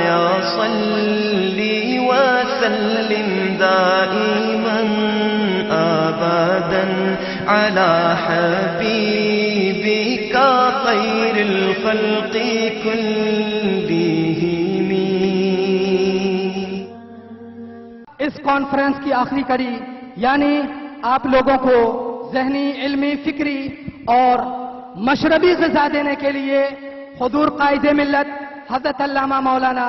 يا صلي وسلم دائما أبدا على حبيبك خير الخلق كلهم. اس کانفرنس کی آخری کڑی یعنی آپ لوگوں کو ذہنی، علمی، فکری اور مشربی غذا دینے کے لیے حضور قائد ملت حضرت علامہ مولانا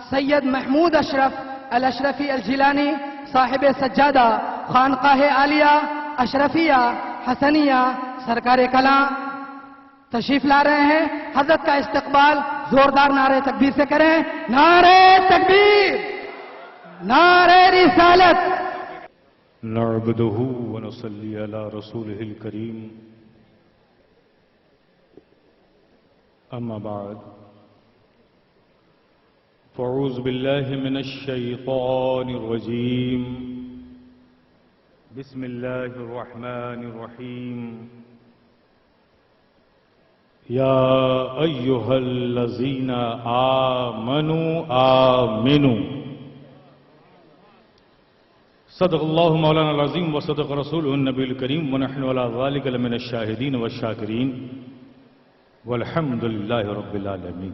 سید محمود اشرف الاشرفی الجیلانی صاحب سجادہ خانقاہ عالیہ اشرفیہ حسنیہ سرکار کلاں تشریف لا رہے ہیں. حضرت کا استقبال زوردار نعرہ تکبیر سے کریں. نعرہ تکبیر، نعرہ رسالت. نعبده ونصلي على رسوله الكريم. أما بعد، فأعوذ بالله من الشيطان الرجيم. بسم الله الرحمن الرحيم. يا أيها الذين آمنوا آمنوا. صدق الله مولانا العظيم وصدق رسوله النبي الكريم ونحن على ذلك لمن الشاهدين والشاكرين والحمد لله رب العالمين.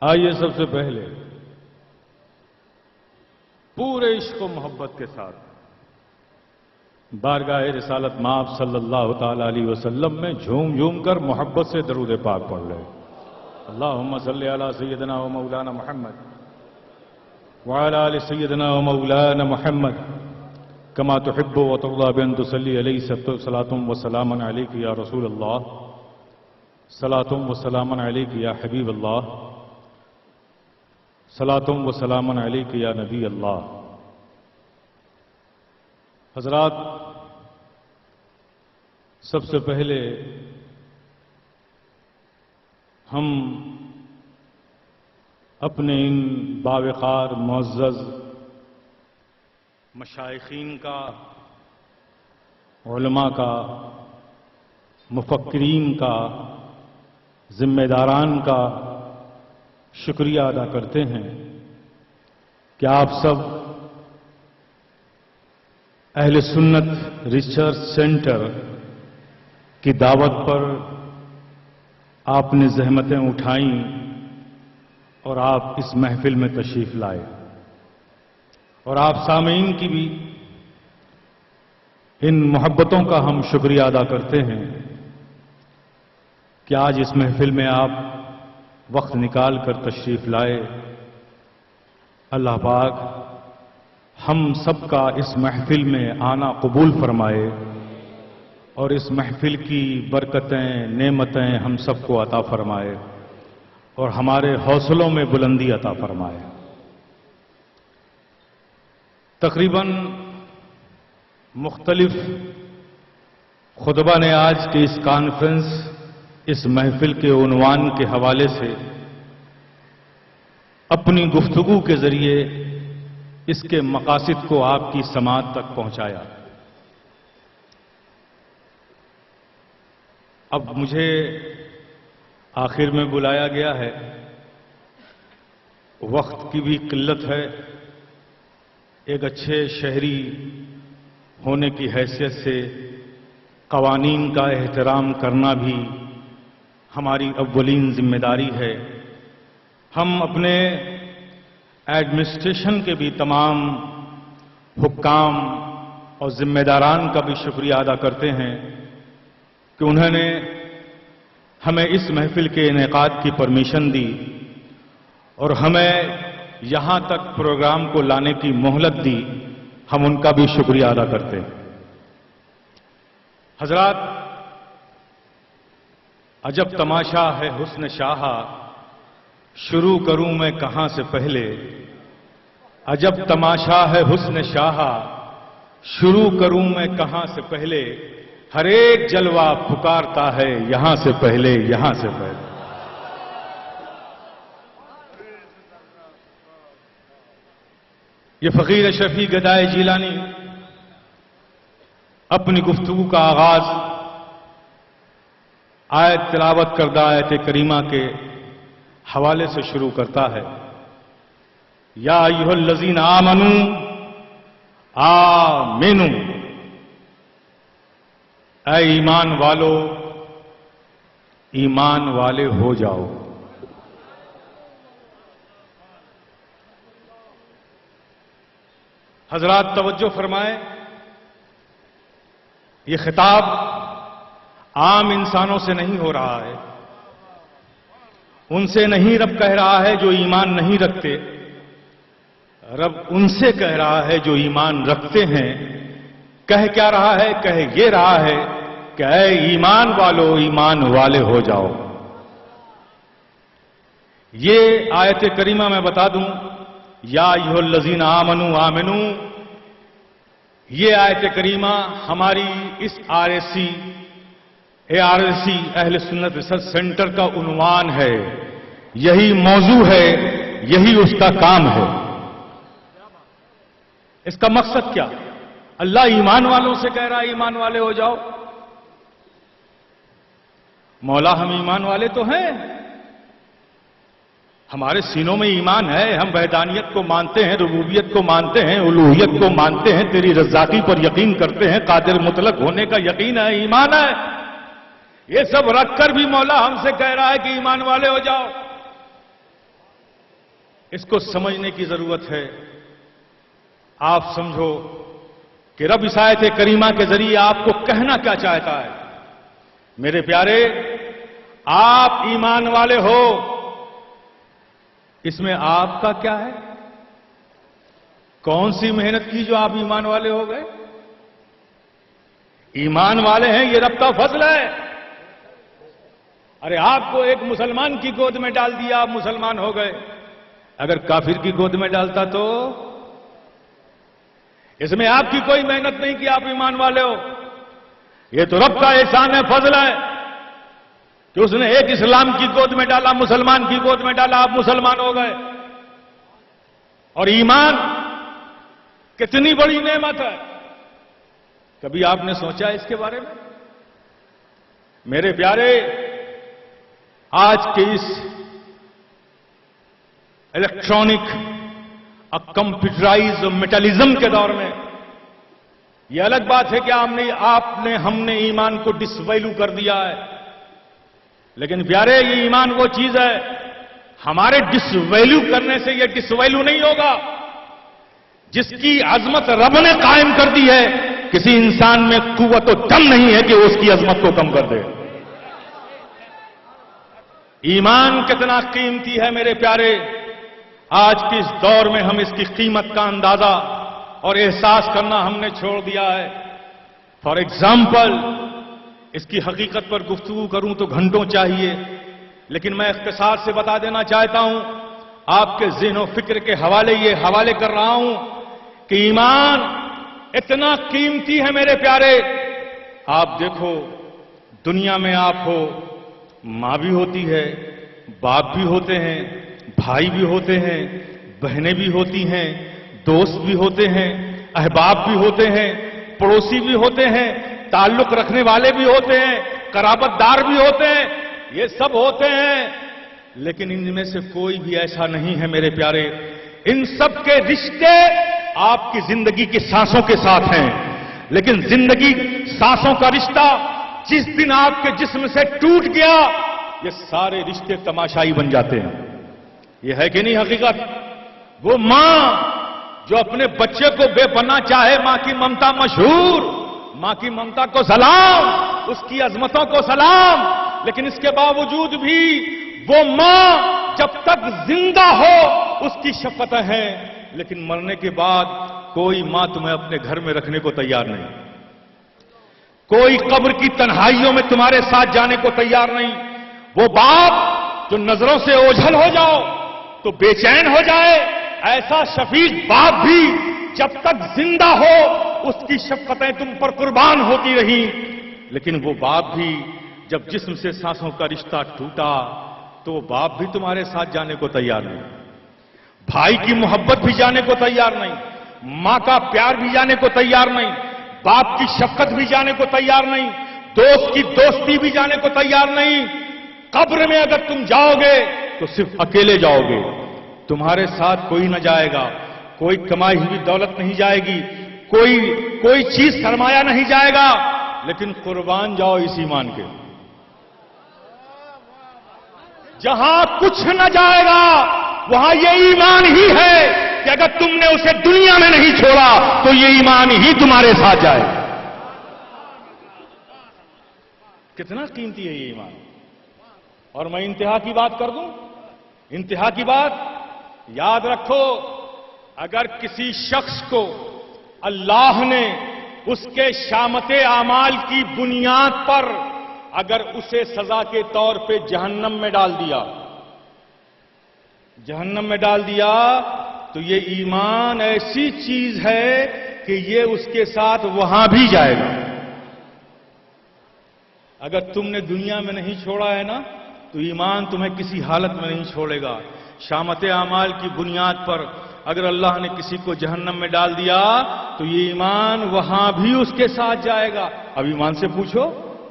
آئیے سب سے پہلے پورے عشق و محبت کے ساتھ بارگاہ رسالت مآب صلی اللہ تعالی علیہ وسلم میں جھوم جھوم کر محبت سے درود پاک پڑھ لیں. اللہم صلی علی سیدنا و مولانا محمد وعلی آل سیدنا و مولانا محمد کما تحب و ترضى بأن تصلی علیہ صلاة و سلاما علیک یا رسول اللہ، صلاة و سلاما علیک یا حبیب اللہ، صلاة و سلاما علیک یا نبی اللہ. حضرات، سب سے پہلے ہم اپنے ان باوقار معزز مشائخین کا، علماء کا، مفکرین کا، ذمہ داران کا شکریہ ادا کرتے ہیں کہ آپ سب اہل سنت ریسرچ سینٹر کی دعوت پر آپ نے زحمتیں اٹھائیں اور آپ اس محفل میں تشریف لائے، اور آپ سامعین کی بھی ان محبتوں کا ہم شکریہ ادا کرتے ہیں کہ آج اس محفل میں آپ وقت نکال کر تشریف لائے. اللہ پاک ہم سب کا اس محفل میں آنا قبول فرمائے اور اس محفل کی برکتیں، نعمتیں ہم سب کو عطا فرمائے اور ہمارے حوصلوں میں بلندی عطا فرمائے. تقریباً مختلف خطبہ نے آج کے اس کانفرنس، اس محفل کے عنوان کے حوالے سے اپنی گفتگو کے ذریعے اس کے مقاصد کو آپ کی سماعت تک پہنچایا. اب مجھے آخر میں بلایا گیا ہے، وقت کی بھی قلت ہے، ایک اچھے شہری ہونے کی حیثیت سے قوانین کا احترام کرنا بھی ہماری اولین ذمہ داری ہے. ہم اپنے ایڈمنسٹریشن کے بھی تمام حکام اور ذمہ داران کا بھی شکریہ ادا کرتے ہیں کہ انہوں نے ہمیں اس محفل کے انعقاد کی پرمیشن دی اور ہمیں یہاں تک پروگرام کو لانے کی مہلت دی. ہم ان کا بھی شکریہ ادا کرتے ہیں. حضرات، عجب تماشا ہے حسن شاہا، شروع کروں میں کہاں سے پہلے. عجب تماشا ہے حسن شاہا، شروع کروں میں کہاں سے پہلے. ہر ایک جلوہ پکارتا ہے یہاں سے پہلے، یہاں سے پہلے. یہ فقیر اشرفی گدائے جیلانی اپنی گفتگو کا آغاز آیت تلاوت کردہ آیت کریمہ کے حوالے سے شروع کرتا ہے۔ یا ایھا الذین آمنوا آمنوا، اے ایمان والو ایمان والے ہو جاؤ۔ حضرات توجہ فرمائیں، یہ خطاب عام انسانوں سے نہیں ہو رہا ہے، ان سے نہیں رب کہہ رہا ہے جو ایمان نہیں رکھتے، رب ان سے کہہ رہا ہے جو ایمان رکھتے ہیں۔ کہہ کیا رہا ہے؟ کہہ یہ رہا ہے کہ اے ایمان والو ایمان والے ہو جاؤ۔ یہ آیت کریمہ میں بتا دوں، یا ایھا الذین آمنوا آمنوا، یہ آیت کریمہ ہماری اس ARSC اہل سنت ریسرچ سینٹر کا عنوان ہے، یہی موضوع ہے، یہی اس کا کام ہے۔ اس کا مقصد کیا؟ اللہ ایمان والوں سے کہہ رہا ہے ایمان والے ہو جاؤ۔ مولا ہم ایمان والے تو ہیں، ہمارے سینوں میں ایمان ہے، ہم وحدانیت کو مانتے ہیں، ربوبیت کو مانتے ہیں، الوہیت کو مانتے ہیں، تیری رزاقی پر یقین کرتے ہیں، قادر مطلق ہونے کا یقین ہے، ایمان ہے۔ یہ سب رکھ کر بھی مولا ہم سے کہہ رہا ہے کہ ایمان والے ہو جاؤ۔ اس کو سمجھنے کی ضرورت ہے۔ آپ سمجھو کہ رب اس آیت کریمہ کے ذریعے آپ کو کہنا کیا چاہتا ہے۔ میرے پیارے، آپ ایمان والے ہو، اس میں آپ کا کیا ہے؟ کون سی محنت کی جو آپ ایمان والے ہو گئے؟ ایمان والے ہیں، یہ رب کا فضل ہے۔ ارے آپ کو ایک مسلمان کی گود میں ڈال دیا، آپ مسلمان ہو گئے۔ اگر کافر کی گود میں ڈالتا تو اس میں آپ کی کوئی محنت نہیں کہ آپ ایمان والے ہو۔ یہ تو رب کا احسان ہے، فضل ہے کہ اس نے ایک اسلام کی گود میں ڈالا، مسلمان کی گود میں ڈالا، آپ مسلمان ہو گئے۔ اور ایمان کتنی بڑی نعمت ہے، کبھی آپ نے سوچا اس کے بارے میں؟ میرے پیارے، آج کے اس الیکٹرانک کمپیوٹرائز میٹالزم کے دور میں یہ الگ بات ہے کہ ہم نے ایمان کو ڈس ویلو کر دیا ہے، لیکن پیارے یہ ایمان وہ چیز ہے، ہمارے ڈس ویلو کرنے سے یہ ڈس ویلو نہیں ہوگا۔ جس کی عظمت رب نے قائم کر دی ہے، کسی انسان میں قوت و دم نہیں ہے کہ وہ اس کی عظمت کو کم کر دے۔ ایمان کتنا قیمتی ہے میرے پیارے، آج کے اس دور میں ہم اس کی قیمت کا اندازہ اور احساس کرنا ہم نے چھوڑ دیا ہے۔ فار ایگزامپل، اس کی حقیقت پر گفتگو کروں تو گھنٹوں چاہیے، لیکن میں اختصار سے بتا دینا چاہتا ہوں، آپ کے ذہن و فکر کے حوالے کر رہا ہوں کہ ایمان اتنا قیمتی ہے میرے پیارے۔ آپ دیکھو، دنیا میں آپ ہو، ماں بھی ہوتی ہے، باپ بھی ہوتے ہیں، بھائی بھی ہوتے ہیں، بہنیں بھی ہوتی ہیں، دوست بھی ہوتے ہیں، احباب بھی ہوتے ہیں، پڑوسی بھی ہوتے ہیں، تعلق رکھنے والے بھی ہوتے ہیں، قرابت دار بھی ہوتے ہیں، یہ سب ہوتے ہیں، لیکن ان میں سے کوئی بھی ایسا نہیں ہے میرے پیارے، ان سب کے رشتے آپ کی زندگی کی سانسوں کے ساتھ ہیں، لیکن زندگی سانسوں کا رشتہ جس دن آپ کے جسم سے ٹوٹ گیا، یہ سارے رشتے تماشائی بن جاتے ہیں۔ یہ ہے کہ نہیں حقیقت؟ وہ ماں جو اپنے بچے کو بے پناہ چاہے، ماں کی ممتا مشہور، ماں کی ممتا کو سلام، اس کی عظمتوں کو سلام، لیکن اس کے باوجود بھی وہ ماں جب تک زندہ ہو اس کی شفقتیں ہیں، لیکن مرنے کے بعد کوئی ماں تمہیں اپنے گھر میں رکھنے کو تیار نہیں، کوئی قبر کی تنہائیوں میں تمہارے ساتھ جانے کو تیار نہیں۔ وہ باپ جو نظروں سے اوجھل ہو جاؤ تو بے چین ہو جائے، ایسا شفیق باپ بھی جب تک زندہ ہو اس کی شفقتیں تم پر قربان ہوتی رہیں، لیکن وہ باپ بھی جب جسم سے سانسوں کا رشتہ ٹوٹا تو وہ باپ بھی تمہارے ساتھ جانے کو تیار نہیں، بھائی کی محبت بھی جانے کو تیار نہیں، ماں کا پیار بھی جانے کو تیار نہیں، باپ کی شفقت بھی جانے کو تیار نہیں، دوست کی دوستی بھی جانے کو تیار نہیں. قبر میں اگر تم جاؤ گے تو صرف اکیلے جاؤ گے, تمہارے ساتھ کوئی نہ جائے گا, کوئی کمائی ہوئی دولت نہیں جائے گی, کوئی چیز سرمایہ نہیں جائے گا, لیکن قربان جاؤ اس ایمان کے. جہاں کچھ نہ جائے گا وہاں یہ ایمان ہی ہے کہ اگر تم نے اسے دنیا میں نہیں چھوڑا تو یہ ایمان ہی تمہارے ساتھ جائے گا. کتنا قیمتی ہے یہ ایمان. اور میں انتہا کی بات کر دوں, انتہا کی بات یاد رکھو, اگر کسی شخص کو اللہ نے اس کے شامت اعمال کی بنیاد پر اگر اسے سزا کے طور پہ جہنم میں ڈال دیا, جہنم میں ڈال دیا, تو یہ ایمان ایسی چیز ہے کہ یہ اس کے ساتھ وہاں بھی جائے گا. اگر تم نے دنیا میں نہیں چھوڑا ہے نا تو ایمان تمہیں کسی حالت میں نہیں چھوڑے گا. شامت اعمال کی بنیاد پر اگر اللہ نے کسی کو جہنم میں ڈال دیا تو یہ ایمان وہاں بھی اس کے ساتھ جائے گا. اب ایمان سے پوچھو,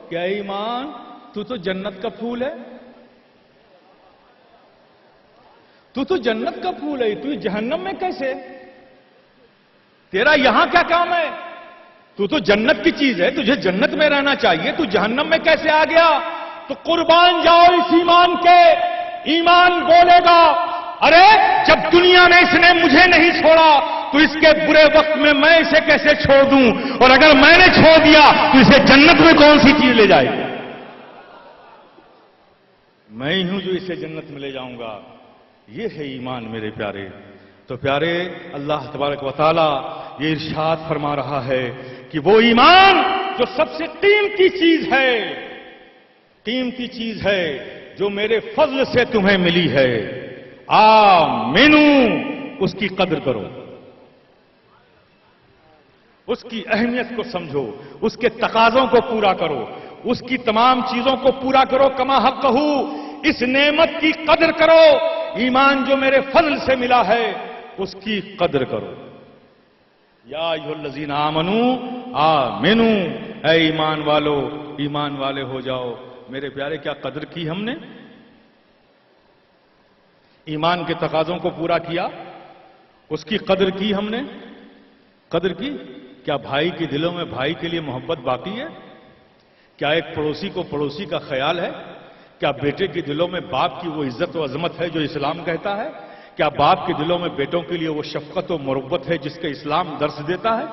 کیا ایمان تو جنت کا پھول ہے, تو جنت کا پھول ہے, تو جہنم میں کیسے, تیرا یہاں کیا کام ہے, تو جنت کی چیز ہے, تجھے جنت میں رہنا چاہیے, تو جہنم میں کیسے آ گیا. تو قربان جاؤ اس ایمان کے. ایمان بولے گا, ارے جب دنیا میں اس نے مجھے نہیں چھوڑا تو اس کے برے وقت میں اسے کیسے چھوڑ دوں, اور اگر میں نے چھوڑ دیا تو اسے جنت میں کون سی چیز لے جائے گی. میں ہی ہوں جو اسے جنت میں لے جاؤں گا. یہ ہے ایمان میرے پیارے. تو پیارے, اللہ تبارک و تعالی یہ ارشاد فرما رہا ہے کہ وہ ایمان جو سب سے قیمتی چیز ہے, قیمتی چیز ہے جو میرے فضل سے تمہیں ملی ہے, آمنو, اس کی قدر کرو, اس کی اہمیت کو سمجھو, اس کے تقاضوں کو پورا کرو, اس کی تمام چیزوں کو پورا کرو. کما حقہ, اس نعمت کی قدر کرو. ایمان جو میرے فضل سے ملا ہے اس کی قدر کرو. یا ایھا الذین آمنو آمنو, اے ایمان والو ایمان والے ہو جاؤ. میرے پیارے, کیا قدر کی ہم نے, ایمان کے تقاضوں کو پورا کیا, اس کی قدر کی ہم نے, قدر کی. کیا بھائی کے دلوں میں بھائی کے لیے محبت باقی ہے, کیا ایک پڑوسی کو پڑوسی کا خیال ہے, کیا بیٹے کے دلوں میں باپ کی وہ عزت و عظمت ہے جو اسلام کہتا ہے, کیا باپ کے دلوں میں بیٹوں کے لیے وہ شفقت و محبت ہے جس کا اسلام درس دیتا ہے.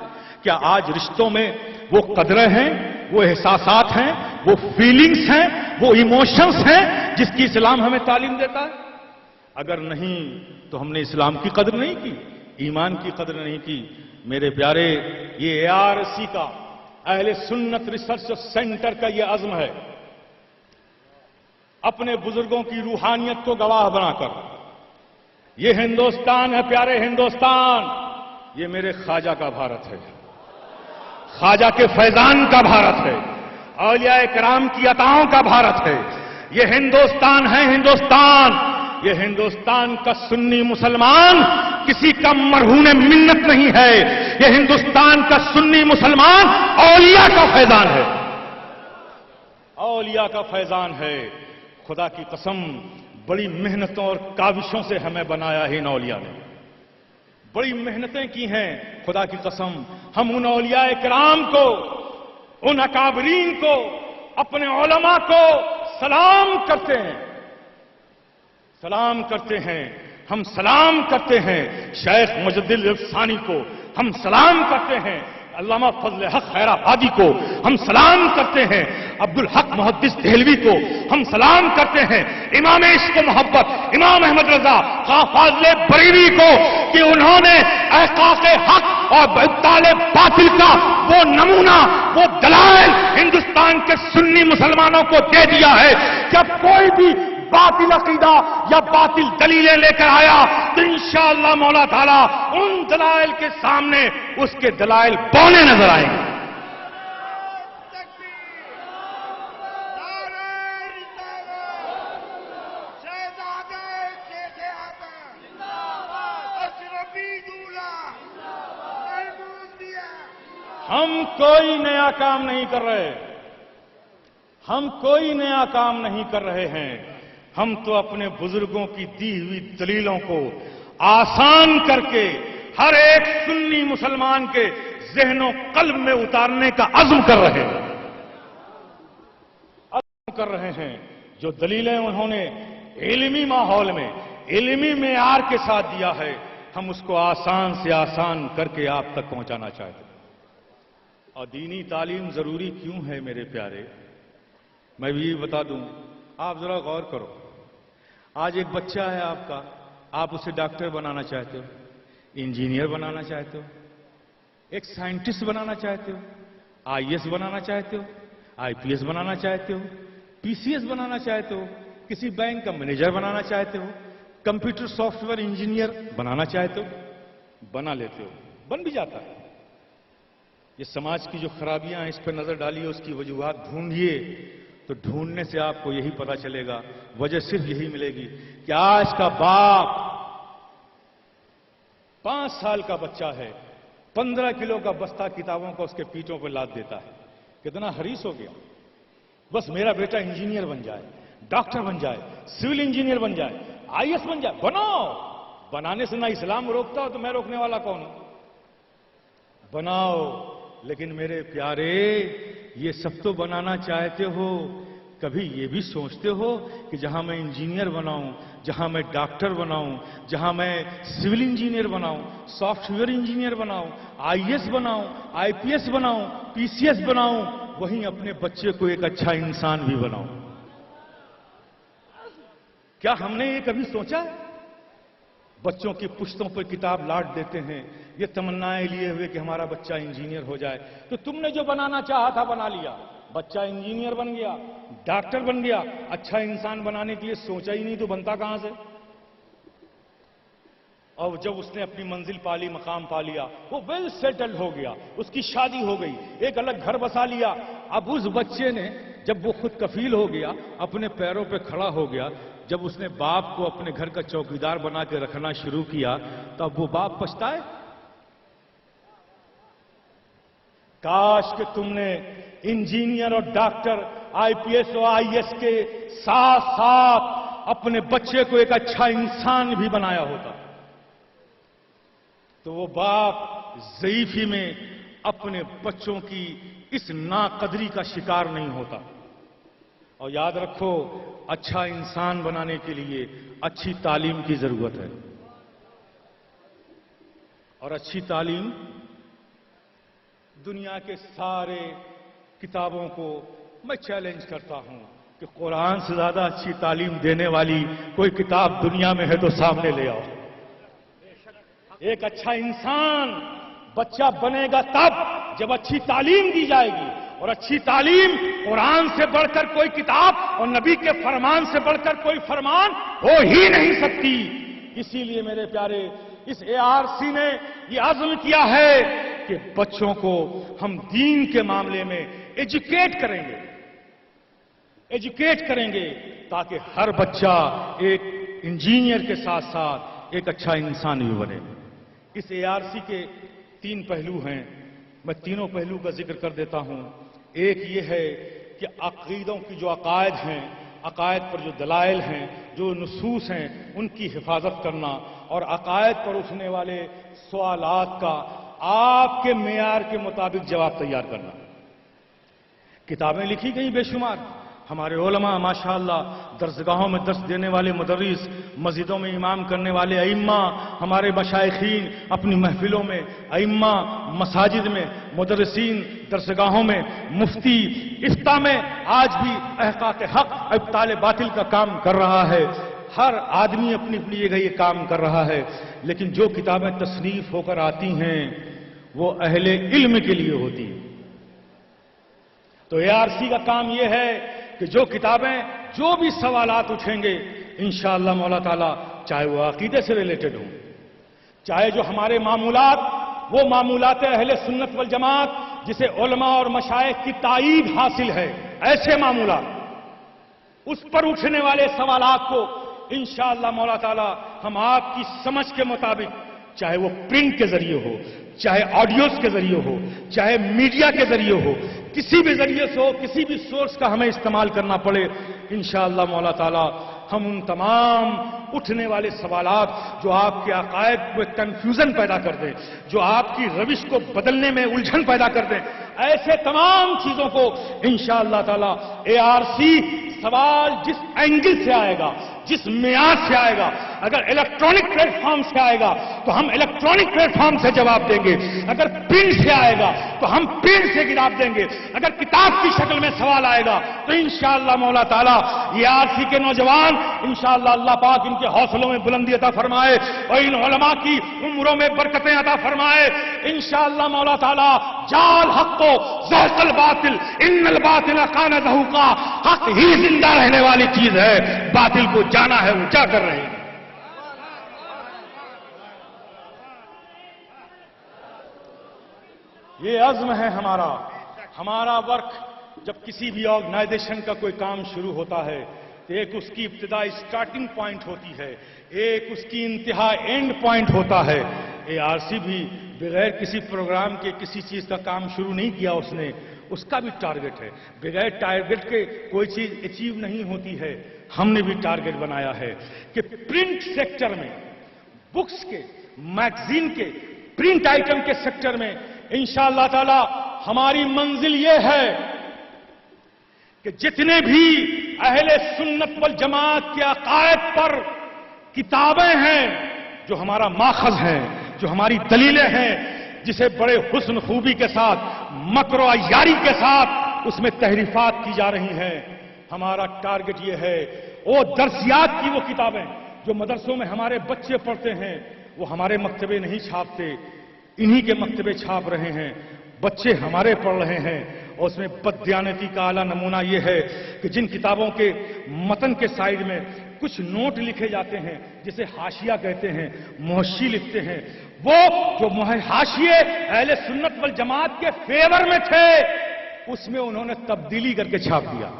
کیا آج رشتوں میں وہ قدریں ہیں, وہ احساسات ہیں, وہ فیلنگز ہیں, وہ ایموشنز ہیں جس کی اسلام ہمیں تعلیم دیتا ہے. اگر نہیں تو ہم نے اسلام کی قدر نہیں کی, ایمان کی قدر نہیں کی. میرے پیارے, یہ ARC کا اہل سنت ریسرچ سینٹر کا یہ عزم ہے, اپنے بزرگوں کی روحانیت کو گواہ بنا کر. یہ ہندوستان ہے پیارے, ہندوستان یہ میرے خواجہ کا بھارت ہے, خواجہ کے فیضان کا بھارت ہے, اولیاء کرام کی عطاؤں کا بھارت ہے. یہ ہندوستان ہے, ہندوستان. یہ ہندوستان کا سنی مسلمان کسی کا مرہون منت نہیں ہے. یہ ہندوستان کا سنی مسلمان اولیاء کا فیضان ہے, اولیاء کا فیضان ہے. خدا کی قسم, بڑی محنتوں اور کاوشوں سے ہمیں بنایا ہے ان اولیاء نے, بڑی محنتیں کی ہیں. خدا کی قسم, ہم ان اولیاء کرام کو, ان اکابرین کو, اپنے علماء کو سلام کرتے ہیں, سلام کرتے ہیں. ہم سلام کرتے ہیں شیخ مجدد افسانی کو, ہم سلام کرتے ہیں علامہ فضل حق خیر آبادی کو, ہم سلام کرتے ہیں عبدالحق محدث دہلوی کو, ہم سلام کرتے ہیں امام عشق و محبت امام احمد رضا خواجہ فاضل بریلوی کو کہ انہوں نے احقاق حق اور ابطال باطل کا وہ نمونہ, وہ دلائل ہندوستان کے سنی مسلمانوں کو دے دیا ہے. جب کوئی بھی باطل عقیدہ یا باطل دلیلیں لے کر آیا تو انشاءاللہ مولا تعالیٰ ان دلائل کے سامنے اس کے دلائل بونے نظر آئیں گے. ہم کوئی نیا کام نہیں کر رہے, ہم کوئی نیا کام نہیں کر رہے ہیں، ہم تو اپنے بزرگوں کی دی ہوئی دلیلوں کو آسان کر کے ہر ایک سنی مسلمان کے ذہن و قلب میں اتارنے کا عزم کر رہے ہیں۔ جو دلیلیں انہوں نے علمی ماحول میں علمی معیار کے ساتھ دیا ہے، ہم اس کو آسان سے آسان کر کے آپ تک پہنچانا چاہتے ہیں۔ اور دینی تعلیم ضروری کیوں ہے میرے پیارے؟ میں بھی بتا دوں، آپ ذرا غور کرو۔ آج ایک بچہ ہے آپ کا، آپ اسے ڈاکٹر بنانا چاہتے ہو، انجینئر بنانا چاہتے ہو، ایک سائنٹسٹ بنانا چاہتے ہو، IAS بنانا چاہتے ہو، IPS بنانا چاہتے ہو، PCS بنانا چاہتے ہو، کسی بینک کا مینیجر بنانا چاہتے ہو، کمپیوٹر سافٹ ویئر انجینئر بنانا چاہتے ہو، بنا لیتے ہو، بن بھی جاتا ہے۔ یہ سماج کی جو خرابیاں ہیں اس پہ نظر ڈالیے، اس کی وجوہات ڈھونڈیے، تو ڈھونڈنے سے آپ کو یہی پتا چلے گا، وجہ صرف یہی ملے گی کہ آج کا باپ 5 سال کا بچہ ہے، 15 کلو کا بستہ کتابوں کا اس کے پیٹوں پہ لاد دیتا ہے۔ کتنا حریص ہو گیا، بس میرا بیٹا انجینئر بن جائے، ڈاکٹر بن جائے، سول انجینئر بن جائے، IAS بن جائے۔ بناؤ، بنانے سے نہ اسلام روکتا ہو تو میں روکنے والا کون ہوں؟ بناؤ، لیکن میرے پیارے یہ سب تو بنانا چاہتے ہو، کبھی یہ بھی سوچتے ہو کہ جہاں میں انجینئر بناؤں، جہاں میں ڈاکٹر بناؤں، جہاں میں سول انجینئر بناؤں، سافٹ ویئر انجینئر بناؤں، IAS بناؤں، IPS بناؤں، PCS بناؤں، وہیں اپنے بچے کو ایک اچھا انسان بھی بناؤں؟ کیا ہم نے یہ کبھی سوچا ہے؟ بچوں کی پشتوں پر کتاب لاٹ دیتے ہیں، یہ تمنائیں لیے ہوئے کہ ہمارا بچہ انجینئر ہو جائے۔ تو تم نے جو بنانا چاہا تھا بنا لیا، بچہ انجینئر بن گیا، ڈاکٹر بن گیا، اچھا انسان بنانے کے لیے سوچا ہی نہیں تو بنتا کہاں سے؟ اور جب اس نے اپنی منزل پا لی، مقام پا لیا، وہ ویل سیٹلڈ ہو گیا، اس کی شادی ہو گئی، ایک الگ گھر بسا لیا۔ اب اس بچے نے جب وہ خود کفیل ہو گیا، اپنے پیروں پہ کھڑا ہو گیا، جب اس نے باپ کو اپنے گھر کا چوکیدار بنا کے رکھنا شروع کیا، تب وہ باپ پچھتائے؟ کاش کہ تم نے انجینئر اور ڈاکٹر، IPS اور IAS کے ساتھ ساتھ اپنے بچے کو ایک اچھا انسان بھی بنایا ہوتا، تو وہ باپ ضعیفی میں اپنے بچوں کی اس ناقدری کا شکار نہیں ہوتا۔ اور یاد رکھو، اچھا انسان بنانے کے لیے اچھی تعلیم کی ضرورت ہے، اور اچھی تعلیم دنیا کے سارے کتابوں کو میں چیلنج کرتا ہوں کہ قرآن سے زیادہ اچھی تعلیم دینے والی کوئی کتاب دنیا میں ہے تو سامنے لے آؤ۔ ایک اچھا انسان بچہ بنے گا تب جب اچھی تعلیم دی جائے گی، اور اچھی تعلیم قرآن سے بڑھ کر کوئی کتاب اور نبی کے فرمان سے بڑھ کر کوئی فرمان ہو ہی نہیں سکتی۔ اسی لیے میرے پیارے، اس ARC نے یہ عزم کیا ہے کہ بچوں کو ہم دین کے معاملے میں ایجوکیٹ کریں گے تاکہ ہر بچہ ایک انجینئر کے ساتھ ساتھ ایک اچھا انسان بھی بنے۔ اس ARC کے 3 پہلو ہیں، میں تینوں پہلو کا ذکر کر دیتا ہوں۔ ایک یہ ہے کہ عقیدوں کی جو عقائد ہیں، عقائد پر جو دلائل ہیں، جو نصوص ہیں، ان کی حفاظت کرنا، اور عقائد پر اٹھنے والے سوالات کا آپ کے معیار کے مطابق جواب تیار کرنا۔ کتابیں لکھی گئی بے شمار، ہمارے علماء ماشاءاللہ درسگاہوں میں درس دینے والے مدرس، مسجدوں میں امام کرنے والے ائمہ، ہمارے مشائخین اپنی محفلوں میں، ائمہ مساجد میں، مدرسین درسگاہوں میں، مفتی افتاء میں آج بھی احقاق حق، ابطال باطل کا کام کر رہا ہے۔ ہر آدمی اپنی اپنی جگہ یہ کام کر رہا ہے، لیکن جو کتابیں تصنیف ہو کر آتی ہیں وہ اہل علم کے لیے ہوتی ہیں۔ تو ARC کا کام یہ ہے کہ جو کتابیں، جو بھی سوالات اٹھیں گے انشاءاللہ مولا تعالیٰ، چاہے وہ عقیدے سے ریلیٹڈ ہوں، چاہے جو ہمارے معمولات، وہ معمولات اہل سنت والجماعت جسے علماء اور مشائخ کی تائید حاصل ہے، ایسے معمولات، اس پر اٹھنے والے سوالات کو انشاءاللہ مولا تعالیٰ ہم آپ کی سمجھ کے مطابق، چاہے وہ پرنٹ کے ذریعے ہو، چاہے آڈیوز کے ذریعے ہو، چاہے میڈیا کے ذریعے ہو، کسی بھی ذریعے سے ہو، کسی بھی سورس کا ہمیں استعمال کرنا پڑے، انشاءاللہ مولا تعالی ہم ان تمام اٹھنے والے سوالات جو آپ کے عقائد میں کنفیوژن پیدا کر دیں، جو آپ کی روش کو بدلنے میں الجھن پیدا کر دیں، ایسے تمام چیزوں کو انشاءاللہ تعالی ARC سوال جس اینگل سے آئے گا، جس معیار سے آئے گا، اگر الیکٹرانک پلیٹ فارم سے آئے گا تو ہم الیکٹرانک پلیٹ فارم سے جواب دیں گے، اگر پرنٹ سے آئے گا تو ہم پرنٹ سے جواب دیں گے، اگر کتاب کی شکل میں سوال آئے گا تو انشاءاللہ مولا تعالیٰ ARC کے نوجوان انشاءاللہ اللہ پاک ان کے حوصلوں میں بلندی عطا فرمائے اور ان علماء کی عمروں میں برکتیں عطا فرمائے انشاءاللہ مولا تعالیٰ۔ جال حق کو زہق الباطل ان الباطل کان زہوقا، حق ہی زندہ رہنے والی چیز ہے، باطل کو جانا ہے وہ جا کر رہے ہیں۔ یہ عزم ہے ہمارا ورک۔ جب کسی بھی آرگنائزیشن کا کوئی کام شروع ہوتا ہے تو ایک اس کی ابتدا سٹارٹنگ پوائنٹ ہوتی ہے، ایک اس کی انتہا اینڈ پوائنٹ ہوتا ہے۔ ARC بھی بغیر کسی پروگرام کے کسی چیز کا کام شروع نہیں کیا، اس کا بھی ٹارگٹ ہے۔ بغیر ٹارگٹ کے کوئی چیز اچیو نہیں ہوتی ہے۔ ہم نے بھی ٹارگٹ بنایا ہے کہ پرنٹ سیکٹر میں، بکس کے، میگزین کے، پرنٹ آئٹم کے سیکٹر میں انشاءاللہ تعالی ہماری منزل یہ ہے کہ جتنے بھی اہل سنت والجماعت کے عقائد پر کتابیں ہیں، جو ہمارا ماخذ ہیں، جو ہماری دلیلیں ہیں، جسے بڑے حسن خوبی کے ساتھ، مکر و عیاری کے ساتھ اس میں تحریفات کی جا رہی ہیں، ہمارا ٹارگٹ یہ ہے وہ درسیات کی وہ کتابیں جو مدرسوں میں ہمارے بچے پڑھتے ہیں، وہ ہمارے مکتبے نہیں چھاپتے، انہی کے مکتبے چھاپ رہے ہیں، بچے ہمارے پڑھ رہے ہیں۔ اور اس میں بددیانتی کا اعلیٰ نمونہ یہ ہے کہ جن کتابوں کے متن کے سائیڈ میں کچھ نوٹ لکھے جاتے ہیں جسے حاشیہ کہتے ہیں، محشی لکھتے ہیں، وہ جو حاشیے اہل سنت والجماعت کے فیور میں تھے اس میں انہوں نے تبدیلی کر کے چھاپ دیا۔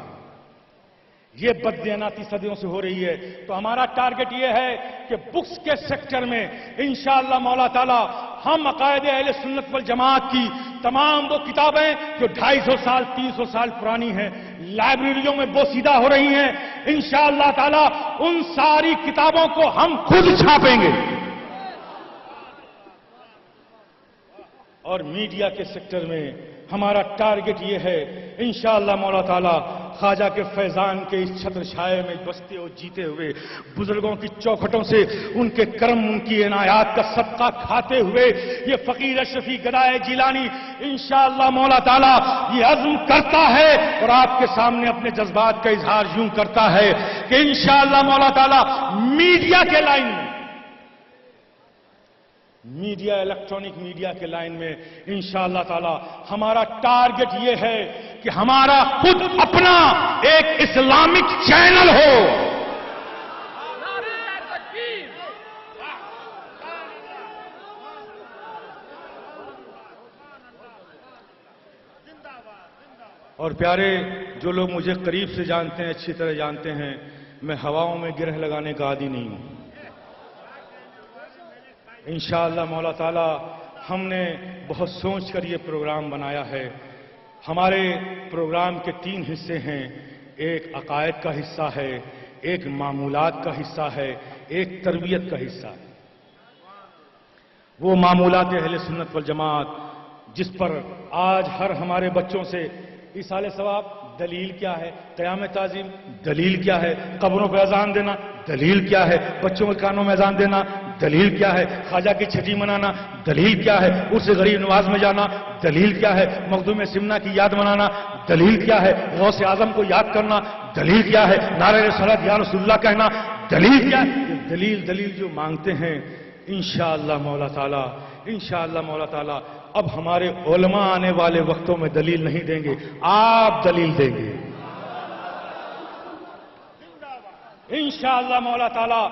یہ بددیانتی صدیوں سے ہو رہی ہے۔ تو ہمارا ٹارگٹ یہ ہے کہ بکس کے سیکٹر میں انشاءاللہ مولا تعالی ہم عقائد اہل سنت والجماعت کی تمام وہ کتابیں جو 250 سال 300 سال پرانی ہیں، لائبریریوں میں بوسیدہ ہو رہی ہیں، انشاءاللہ تعالی ان ساری کتابوں کو ہم خود چھاپیں گے۔ اور میڈیا کے سیکٹر میں ہمارا ٹارگٹ یہ ہے انشاءاللہ مولا تعالی خواجہ کے فیضان کے اس چھتر چھائے میں بستے اور جیتے ہوئے، بزرگوں کی چوکھٹوں سے ان کے کرم، ان کی عنایات کا صدقہ کھاتے ہوئے یہ فقیر اشرفی گدائے جیلانی انشاءاللہ مولا تعالی یہ عزم کرتا ہے اور آپ کے سامنے اپنے جذبات کا اظہار یوں کرتا ہے کہ انشاءاللہ مولا تعالی میڈیا کے لائن میں، میڈیا، الیکٹرانک میڈیا کے لائن میں انشاءاللہ تعالی ہمارا ٹارگٹ یہ ہے کہ ہمارا خود اپنا ایک اسلامک چینل ہو۔ اور پیارے جو لوگ مجھے قریب سے جانتے ہیں، اچھی طرح جانتے ہیں، میں ہواؤں میں گرہ لگانے کا عادی نہیں ہوں۔ انشاءاللہ مولا تعالی ہم نے بہت سوچ کر یہ پروگرام بنایا ہے۔ ہمارے پروگرام کے 3 حصے ہیں، ایک عقائد کا حصہ ہے، ایک معمولات کا حصہ ہے، ایک تربیت کا حصہ ہے۔ وہ معمولات اہل سنت والجماعت جس پر آج ہر ہمارے بچوں سے ایصال ثواب دلیل کیا ہے، قیام تعظیم دلیل کیا ہے، قبروں پہ اذان دینا دلیل کیا ہے، بچوں کے کانوں میں اذان دینا دلیل کیا ہے، خواجہ کی چھٹی منانا دلیل کیا ہے، عرس غریب نواز میں جانا دلیل کیا ہے، مخدوم سمنا کی یاد منانا دلیل کیا ہے، غوث اعظم کو یاد کرنا دلیل کیا ہے، نعرہ رسالت یا رسول اللہ کہنا دلیل کیا ہے۔ دلیل جو مانگتے ہیں انشاءاللہ مولا تعالی، انشاءاللہ مولا تعالی اب ہمارے علماء آنے والے وقتوں میں دلیل نہیں دیں گے، آپ دلیل دیں گے انشاءاللہ مولا تعالی۔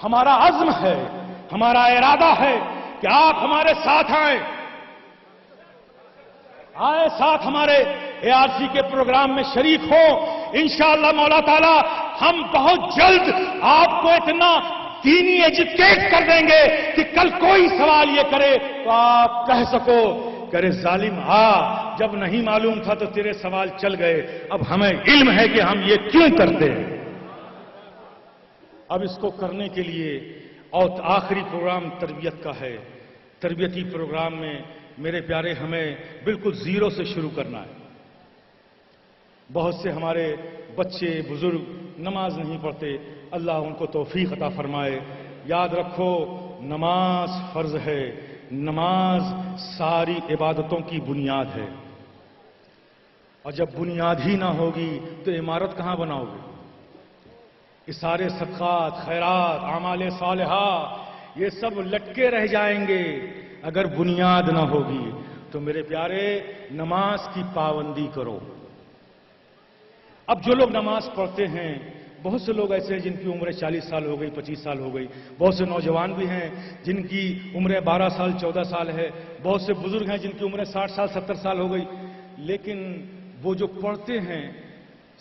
ہمارا عزم ہے، ہمارا ارادہ ہے کہ آپ ہمارے ساتھ آئیں ساتھ ہمارے ARC کے پروگرام میں شریک ہوں انشاءاللہ مولا تعالی۔ ہم بہت جلد آپ کو اتنا دینی ایجوکیٹ کر دیں گے کہ کل کوئی سوال یہ کرے تو آپ کہہ سکو کہ ارے ظالم جب نہیں معلوم تھا تو تیرے سوال چل گئے، اب ہمیں علم ہے کہ ہم یہ کیوں کرتے ہیں۔ اب اس کو کرنے کے لیے اور آخری پروگرام تربیت کا ہے، تربیتی پروگرام میں میرے پیارے ہمیں بالکل زیرو سے شروع کرنا ہے۔ بہت سے ہمارے بچے بزرگ نماز نہیں پڑھتے، اللہ ان کو توفیق عطا فرمائے۔ یاد رکھو نماز فرض ہے، نماز ساری عبادتوں کی بنیاد ہے، اور جب بنیاد ہی نہ ہوگی تو عمارت کہاں بناؤ گے؟ یہ سارے صدقات، خیرات، اعمال صالحہ یہ سب لٹکے رہ جائیں گے اگر بنیاد نہ ہوگی۔ تو میرے پیارے نماز کی پابندی کرو۔ اب جو لوگ نماز پڑھتے ہیں، بہت سے لوگ ایسے ہیں جن کی عمریں 40 سال ہو گئی، 25 سال ہو گئی، بہت سے نوجوان بھی ہیں جن کی عمریں 12 سال 14 سال ہے، بہت سے بزرگ ہیں جن کی عمریں 60 سال 70 سال ہو گئی، لیکن وہ جو پڑھتے ہیں،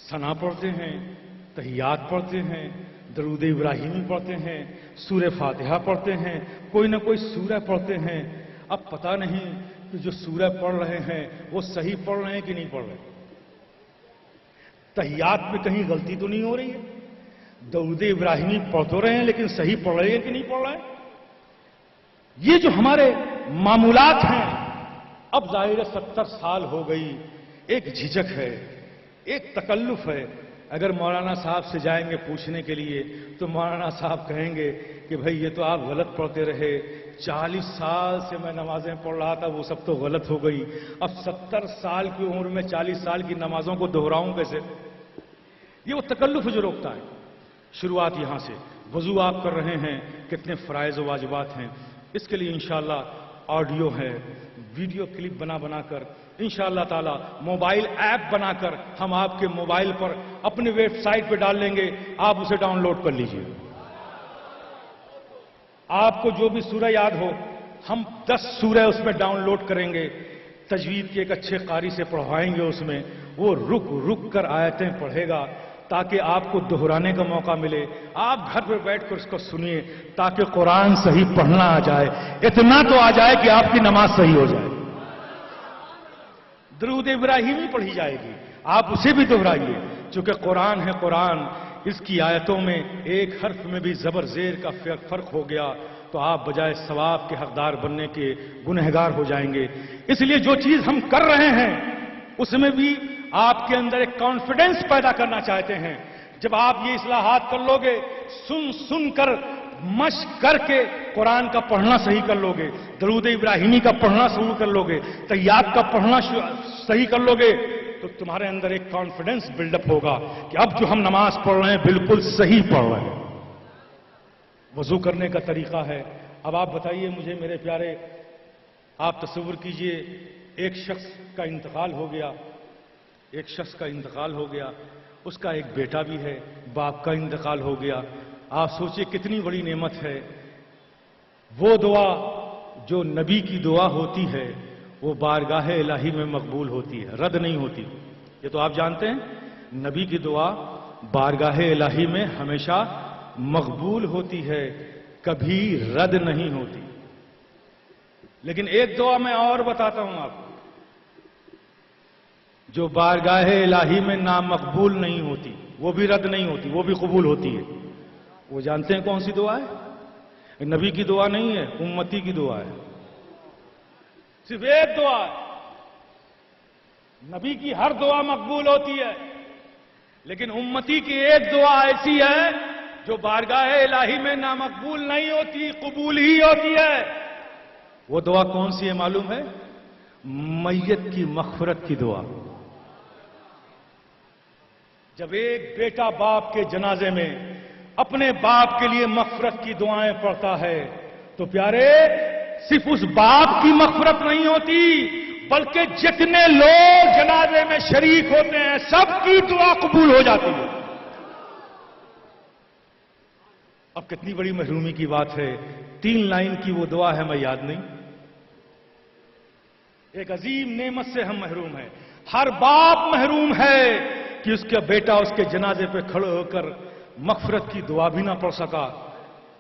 ثنا پڑھتے ہیں، تحیات پڑھتے ہیں، درود ابراہیمی پڑھتے ہیں، سورہ فاتحہ پڑھتے ہیں، کوئی نہ کوئی سورہ پڑھتے ہیں، اب پتہ نہیں کہ جو سورہ پڑھ رہے ہیں وہ صحیح پڑھ رہے ہیں کہ نہیں پڑھ رہے ہیں۔ تحیات میں کہیں غلطی تو نہیں ہو رہی ہے، درود ابراہیمی پڑھ تو رہے ہیں لیکن صحیح پڑھ رہے ہیں کہ نہیں پڑھ رہے ہیں۔ یہ جو ہمارے معمولات ہیں، اب ظاہر 70 سال ہو گئی، ایک جھجک ہے، ایک تکلف ہے۔ اگر مولانا صاحب سے جائیں گے پوچھنے کے لیے تو مولانا صاحب کہیں گے کہ بھئی یہ تو آپ غلط پڑھتے رہے، 40 سال سے میں نمازیں پڑھ رہا تھا، وہ سب تو غلط ہو گئی، اب 70 سال کی عمر میں 40 سال کی نمازوں کو دہراؤں کیسے؟ یہ وہ تکلف جو روکتا ہے۔ شروعات یہاں سے، وضو آپ کر رہے ہیں، کتنے فرائض و واجبات ہیں، اس کے لیے انشاءاللہ آڈیو ہے، ویڈیو کلپ بنا کر انشاءاللہ تعالی موبائل ایپ بنا کر ہم آپ کے موبائل پر اپنی ویب سائٹ پہ ڈال لیں گے، آپ اسے ڈاؤن لوڈ کر لیجئے۔ آپ کو جو بھی سورہ یاد ہو، ہم 10 سورہ اس میں ڈاؤن لوڈ کریں گے، تجوید کے ایک اچھے قاری سے پڑھوائیں گے، اس میں وہ رک رک کر آیتیں پڑھے گا تاکہ آپ کو دہرانے کا موقع ملے، آپ گھر پہ بیٹھ کر اس کو سنیے تاکہ قرآن صحیح پڑھنا آ جائے، اتنا تو آ جائے کہ آپ کی نماز صحیح ہو جائے۔ درود ابراہیمی پڑھی جائے گی، آپ اسے بھی دہرائیے، چونکہ قرآن ہے قرآن، اس کی آیتوں میں ایک حرف میں بھی زبر زیر کا فرق ہو گیا تو آپ بجائے ثواب کے حقدار بننے کے گنہگار ہو جائیں گے۔ اس لیے جو چیز ہم کر رہے ہیں اس میں بھی آپ کے اندر ایک کانفیڈنس پیدا کرنا چاہتے ہیں۔ جب آپ یہ اصلاحات کر لو گے، سن کر مشق کر کے قرآن کا پڑھنا صحیح کر لو گے، درود ابراہیمی کا پڑھنا شروع کر لو گے، تحیات کا پڑھنا صحیح کر لو گے، تو تمہارے اندر ایک کانفیڈنس بلڈ اپ ہوگا کہ اب جو ہم نماز پڑھ رہے ہیں بالکل صحیح پڑھ رہے ہیں۔ وضو کرنے کا طریقہ ہے۔ اب آپ بتائیے مجھے میرے پیارے، آپ تصور کیجئے ایک شخص کا انتقال ہو گیا، اس کا ایک بیٹا بھی ہے، باپ کا انتقال ہو گیا، آپ سوچئے کتنی بڑی نعمت ہے۔ وہ دعا جو نبی کی دعا ہوتی ہے وہ بارگاہ الہی میں مقبول ہوتی ہے، رد نہیں ہوتی۔ یہ تو آپ جانتے ہیں، نبی کی دعا بارگاہ الہی میں ہمیشہ مقبول ہوتی ہے، کبھی رد نہیں ہوتی۔ لیکن ایک دعا میں اور بتاتا ہوں آپ کو، جو بارگاہ الہی میں نامقبول نہیں ہوتی، وہ بھی رد نہیں ہوتی، وہ بھی قبول ہوتی ہے۔ وہ جانتے ہیں کون سی دعا ہے؟ نبی کی دعا نہیں ہے، امتی کی دعا ہے۔ صرف ایک دعا ہے، نبی کی ہر دعا مقبول ہوتی ہے، لیکن امتی کی ایک دعا ایسی ہے جو بارگاہ الہی میں نامقبول نہیں ہوتی، قبول ہی ہوتی ہے۔ وہ دعا کون سی ہے معلوم ہے؟ میت کی مغفرت کی دعا۔ جب ایک بیٹا باپ کے جنازے میں اپنے باپ کے لیے مغفرت کی دعائیں پڑھتا ہے تو پیارے، صرف اس باپ کی مغفرت نہیں ہوتی بلکہ جتنے لوگ جنازے میں شریک ہوتے ہیں سب کی دعا قبول ہو جاتی ہے۔ اب کتنی بڑی محرومی کی بات ہے، 3 لائن کی وہ دعا ہے، میں یاد نہیں۔ ایک عظیم نعمت سے ہم محروم ہیں، ہر باپ محروم ہے کہ اس کا بیٹا اس کے جنازے پہ کھڑے ہو کر مغفرت کی دعا بھی نہ پڑھ سکا۔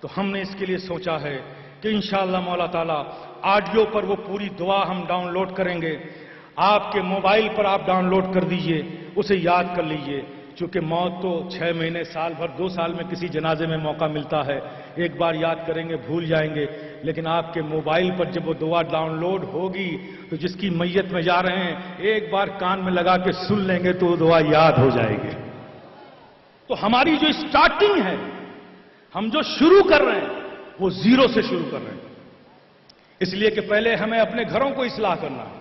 تو ہم نے اس کے لیے سوچا ہے کہ انشاءاللہ مولا تعالیٰ آڈیو پر وہ پوری دعا ہم ڈاؤن لوڈ کریں گے. آپ کے موبائل پر آپ ڈاؤن لوڈ کر دیجئے, اسے یاد کر لیجئے. چونکہ موت تو 6 مہینے, سال بھر, 2 سال میں کسی جنازے میں موقع ملتا ہے. ایک بار یاد کریں گے بھول جائیں گے, لیکن آپ کے موبائل پر جب وہ دعا ڈاؤن لوڈ ہوگی تو جس کی میت میں جا رہے ہیں ایک بار کان میں لگا کے سن لیں گے تو وہ دعا یاد ہو جائے گی. تو ہماری جو اسٹارٹنگ ہے, ہم جو شروع کر رہے ہیں وہ زیرو سے شروع کر رہے ہیں. اس لیے کہ پہلے ہمیں اپنے گھروں کو اصلاح کرنا ہے,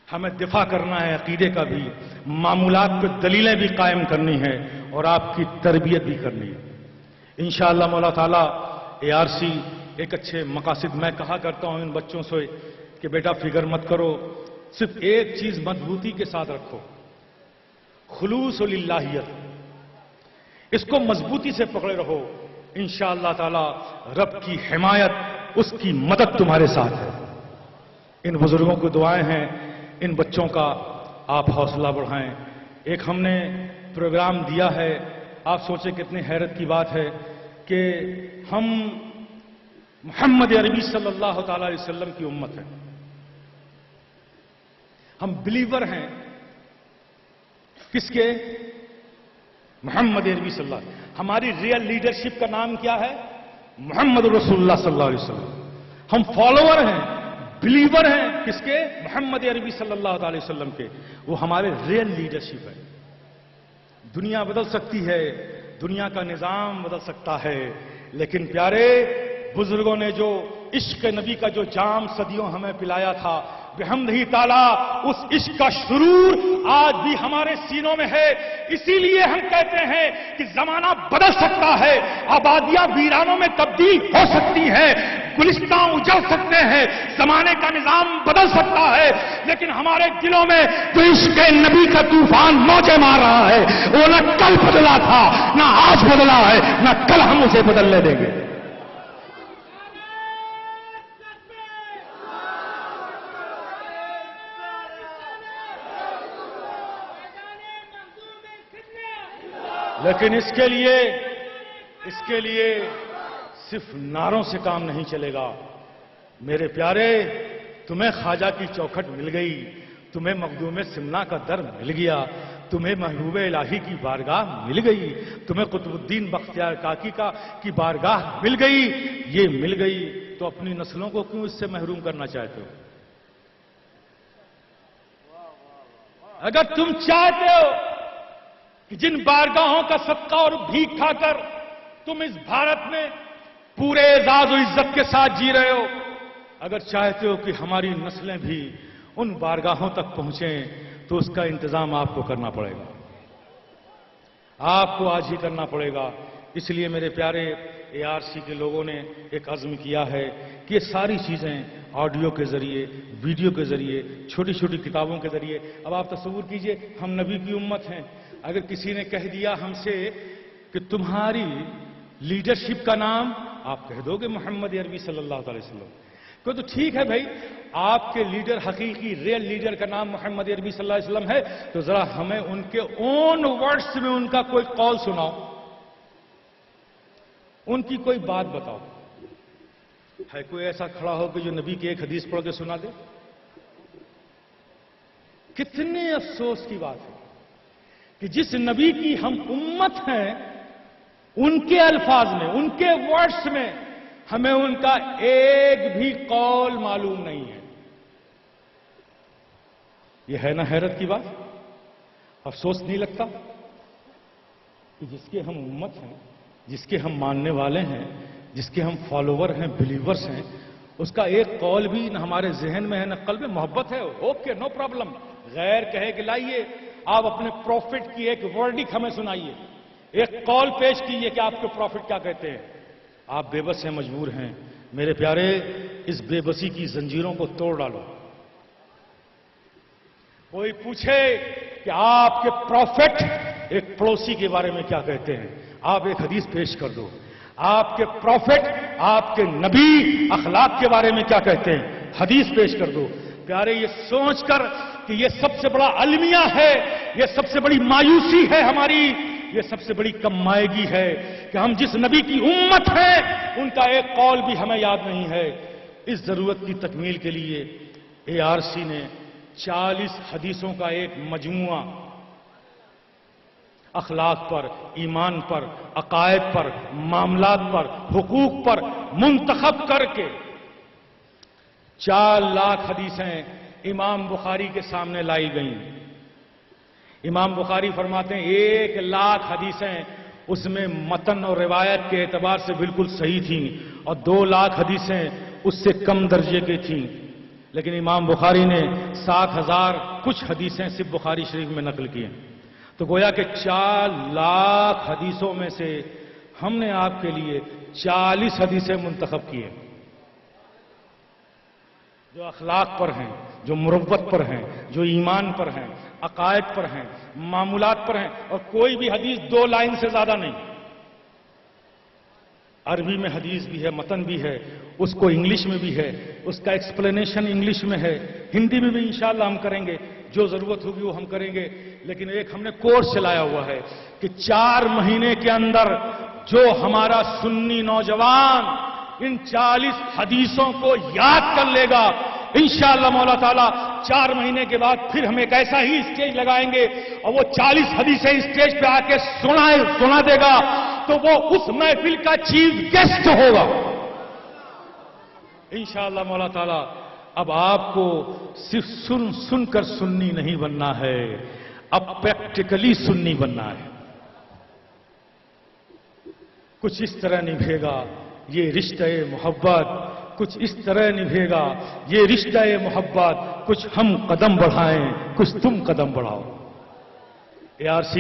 ہمیں دفاع کرنا ہے عقیدے کا بھی, معمولات پہ دلیلیں بھی قائم کرنی ہے اور آپ کی تربیت بھی کرنی ہے. انشاءاللہ مولا تعالیٰ ARC ایک اچھے مقاصد. میں کہا کرتا ہوں ان بچوں سے کہ بیٹا فکر مت کرو, صرف ایک چیز مضبوطی کے ساتھ رکھو, خلوص للہیت. اس کو مضبوطی سے پکڑے رہو. انشاءاللہ تعالیٰ رب کی حمایت, اس کی مدد تمہارے ساتھ ہے. ان بزرگوں کی دعائیں ہیں, ان بچوں کا آپ حوصلہ بڑھائیں. ایک ہم نے پروگرام دیا ہے, آپ سوچیں کتنی حیرت کی بات ہے کہ ہم محمد عربی صلی اللہ تعالی علیہ وسلم کی امت ہیں, ہم بلیور ہیں. کس کے؟ محمد عربی صلی اللہ علیہ وسلم. ہماری ریئل لیڈرشپ کا نام کیا ہے؟ محمد رسول اللہ صلی اللہ علیہ وسلم. ہم فالوور ہیں, بلیور ہیں. کس کے؟ محمد عربی صلی اللہ علیہ وسلم کے. وہ ہمارے ریئل لیڈرشپ ہے. دنیا بدل سکتی ہے, دنیا کا نظام بدل سکتا ہے, لیکن پیارے بزرگوں نے جو عشق نبی کا جو جام صدیوں ہمیں پلایا تھا, بحمدہ تعالیٰ اس عشق کا سرور آج بھی ہمارے سینوں میں ہے. اسی لیے ہم کہتے ہیں کہ زمانہ بدل سکتا ہے, آبادیاں ویرانوں میں تبدیل ہو سکتی ہیں, گلستان اجڑ سکتے ہیں, زمانے کا نظام بدل سکتا ہے, لیکن ہمارے دلوں میں جو عشق نبی کا طوفان موجیں مار رہا ہے وہ نہ کل بدلا تھا, نہ آج بدلا ہے, نہ کل ہم اسے بدلنے دیں گے. لیکن اس کے لیے صرف نعروں سے کام نہیں چلے گا. میرے پیارے, تمہیں خواجہ کی چوکھٹ مل گئی, تمہیں مخدوم سمنا کا در مل گیا, تمہیں محبوب الہی کی بارگاہ مل گئی, تمہیں قطب الدین بختیار کاکی کی بارگاہ مل گئی. یہ مل گئی تو اپنی نسلوں کو کیوں اس سے محروم کرنا چاہتے ہو؟ اگر تم چاہتے ہو کہ جن بارگاہوں کا صدقہ اور بھیک کھا کر تم اس بھارت میں پورے اعزاز و عزت کے ساتھ جی رہے ہو, اگر چاہتے ہو کہ ہماری نسلیں بھی ان بارگاہوں تک پہنچیں تو اس کا انتظام آپ کو کرنا پڑے گا, آپ کو آج ہی کرنا پڑے گا. اس لیے میرے پیارے ARC کے لوگوں نے ایک عزم کیا ہے کہ یہ ساری چیزیں آڈیو کے ذریعے, ویڈیو کے ذریعے, چھوٹی چھوٹی کتابوں کے ذریعے. اب آپ تصور کیجئے ہم نبی کی امت ہیں, اگر کسی نے کہہ دیا ہم سے کہ تمہاری لیڈرشپ کا نام, آپ کہہ دو گے محمد عربی صلی اللہ علیہ وسلم. تو ٹھیک ہے بھائی, آپ کے لیڈر حقیقی ریئل لیڈر کا نام محمد عربی صلی اللہ علیہ وسلم ہے, تو ذرا ہمیں ان کے اون ورڈز میں ان کا کوئی قول سناؤ, ان کی کوئی بات بتاؤ. ہے کوئی ایسا کھڑا ہو کہ جو نبی کی ایک حدیث پڑھ کے سنا دے؟ کتنے افسوس کی بات ہے کہ جس نبی کی ہم امت ہیں ان کے الفاظ میں, ان کے ورڈز میں ہمیں ان کا ایک بھی قول معلوم نہیں ہے. یہ ہے نا حیرت کی بات؟ افسوس نہیں لگتا کہ جس کے ہم امت ہیں, جس کے ہم ماننے والے ہیں, جس کے ہم فالوور ہیں, بلیورز ہیں, اس کا ایک قول بھی نہ ہمارے ذہن میں ہے, نہ قلب میں محبت ہے. Okay, no problem. غیر کہے کہ لائیے آپ اپنے پروفٹ کی ایک ورڈک ہمیں سنائیے, ایک قول پیش کیجئے کہ آپ کے پروفٹ کیا کہتے ہیں. آپ بے بس ہیں, مجبور ہیں. میرے پیارے, اس بے بسی کی زنجیروں کو توڑ ڈالو. کوئی پوچھے کہ آپ کے پروفٹ ایک پڑوسی کے بارے میں کیا کہتے ہیں, آپ ایک حدیث پیش کر دو. آپ کے پروفٹ, آپ کے نبی اخلاق کے بارے میں کیا کہتے ہیں, حدیث پیش کر دو. پیارے, یہ سوچ کر کہ یہ سب سے بڑا المیہ ہے, یہ سب سے بڑی مایوسی ہے ہماری یہ سب سے بڑی کمائیگی ہے کہ ہم جس نبی کی امت ہیں ان کا ایک قول بھی ہمیں یاد نہیں ہے۔ اس ضرورت کی تکمیل کے لیے ARC نے 40 حدیثوں کا ایک مجموعہ اخلاق پر، ایمان پر، عقائد پر، معاملات پر، حقوق پر منتخب کر کے 4 لاکھ حدیثیں امام بخاری کے سامنے لائی گئیں۔ امام بخاری فرماتے ہیں 1 لاکھ حدیثیں اس میں متن اور روایت کے اعتبار سے بالکل صحیح تھیں اور 2 لاکھ حدیثیں اس سے کم درجے کی تھیں، لیکن امام بخاری نے 7,000 کچھ حدیثیں صرف بخاری شریف میں نقل کی ہیں۔ تو گویا کہ 4 لاکھ حدیثوں میں سے ہم نے آپ کے لیے 40 حدیثیں منتخب کی ہیں جو اخلاق پر ہیں، جو مروت پر ہیں، جو ایمان پر ہیں، عقائد پر ہیں، معمولات پر ہیں، اور کوئی بھی حدیث 2 لائن سے زیادہ نہیں۔ عربی میں حدیث بھی ہے، متن بھی ہے، اس کو انگلش میں بھی ہے، اس کا ایکسپلینیشن انگلش میں ہے، ہندی میں بھی انشاءاللہ ہم کریں گے، جو ضرورت ہوگی وہ ہم کریں گے۔ لیکن ایک ہم نے کورس چلایا ہوا ہے کہ 4 مہینے کے اندر جو ہمارا سنی نوجوان ان 40 حدیثوں کو یاد کر لے گا، انشاءاللہ مولا تعالیٰ 4 مہینے کے بعد پھر ہم ایک ایسا ہی اسٹیج لگائیں گے اور وہ 40 حدیثیں اسٹیج پہ آ کے سنا دے گا تو وہ اس محفل کا چیف گیسٹ ہوگا انشاءاللہ مولا تعالیٰ۔ اب آپ کو صرف سن کر سنی نہیں بننا ہے، اب پریکٹیکلی سنی بننا ہے۔ کچھ اس طرح نبھے گا یہ رشتہ محبت، کچھ اس طرح نبھے گا یہ رشتہ محبت، کچھ ہم قدم بڑھائیں، کچھ تم قدم بڑھاؤ۔ ARC